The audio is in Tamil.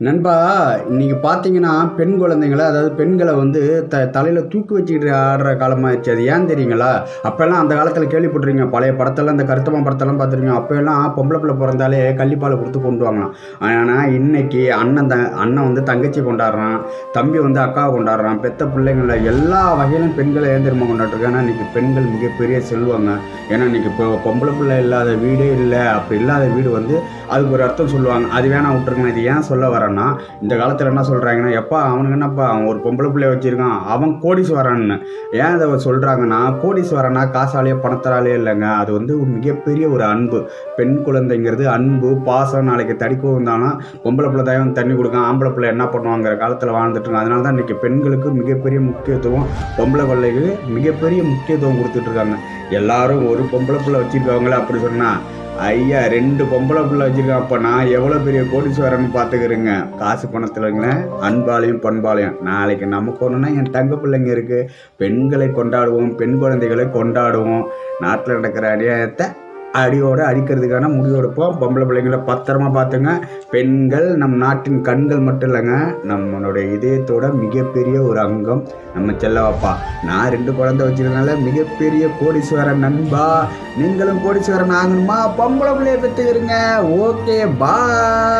நண்பா, இன்னைக்கு பார்த்தீங்கன்னா, பெண் குழந்தைங்கள அதாவது பெண்கள வந்து தலையில தூக்கி வச்சுக்கிட்டு ஆடுற காலமாயிருச்சு. அது ஏன் தெரியுங்களா? அப்பல்லாம் அந்த காலத்தில கேள்விப்பட்டுருக்கீங்க. பழைய படத்தெல்லாம் இந்த கருத்தம்மா படத்தெல்லாம் பார்த்துருக்கீங்க. அப்பல்லாம் பொம்பள புள்ள பொறந்தாலே கள்ளிப்பால குடுத்து கொண்டுவாங்களாம். ஆனா, இன்னைக்கு அண்ணன் வந்து தங்கச்சிய கொண்டாடுறான். தம்பி வந்து அக்காவ கொண்டாடுறான். பெத்த பிள்ளைங்கள எல்லா வகையிலும் பெண்கள ஏன் தெரியுமா கொண்டாடிருக்காங்க? இன்னைக்கு பெண்கள் மிகப்பெரிய செல்வங்க. ஏன்னா, இன்னைக்கு இப்போ பொம்பள புள்ள இல்லாத வீடே இல்ல. அப்படி இல்லாத வீடு வந்து அதுக்கு ஒரு அர்த்தம் சொல்லுவாங்க. அது வேணா விட்டுருங்க. இது ஏன் சொல்ல வரேன்னா, இந்த காலத்தில் என்ன சொல்கிறாங்கன்னா, எப்பா அவனுக்கு என்னப்பா அவன் ஒரு பொம்பளை பிள்ளைய வச்சுருக்கான், அவன் கோடீஸ்வரன்னு. ஏன் இதை சொல்கிறாங்கன்னா, கோடீஸ்வரனா காசாலேயோ பணத்தாலேயோ இல்லைங்க. அது வந்து ஒரு மிகப்பெரிய ஒரு அன்பு. பெண் குழந்தைங்கிறது அன்பு, பாசம். நாளைக்கு தடிக்க வந்தாலும் பொம்பளை பிள்ளை தான் வந்து தண்ணி கொடுக்கும், ஆம்பளை பிள்ளை என்ன பண்ணுவாங்கிற காலத்தில் வாழ்ந்துட்டுருங்க. அதனால தான் இன்றைக்கி பெண்களுக்கு மிகப்பெரிய முக்கியத்துவம், பொம்பளை பிள்ளைக்கு மிகப்பெரிய முக்கியத்துவம் கொடுத்துட்ருக்காங்க. எல்லாரும் ஒரு பொம்பளை பிள்ளை வச்சுருக்கவங்கள அப்படி சொன்னால், ஐயா 2 பொம்பளை பிள்ளை வச்சிருக்கேன். அப்போ நான் எவ்வளோ பெரிய கோடீஸ்வரன்னு பார்த்துக்கிறேங்க. காசு பணத்தில்ங்க, அன்பாலையும் பண்பாலையும். நாளைக்கு நமக்கு ஒன்றுனா என் தங்க பிள்ளைங்க இருக்குது. பெண்களை கொண்டாடுவோம், பெண் குழந்தைகளை கொண்டாடுவோம். நாட்டில் நடக்கிற அநியாயத்தை அடியோடு அடிக்கிறதுக்கான முடிவு எடுப்போம். பொம்பளை பிள்ளைங்களை பத்திரமா பார்த்துங்க. பெண்கள் நம் நாட்டின் கண்கள் மட்டும் இல்லைங்க, நம்மளுடைய இதயத்தோட மிகப்பெரிய ஒரு அங்கம். நம்ம செல்லவாப்பா. நான் 2 குழந்தை வச்சிருக்கனால மிகப்பெரிய கோடீஸ்வரன் நண்பா. நீங்களும் கோடீஸ்வரன் ஆகணுமா? பொம்பளை பிள்ளைய பெற்றுக்கிறீங்க. ஓகே, பா.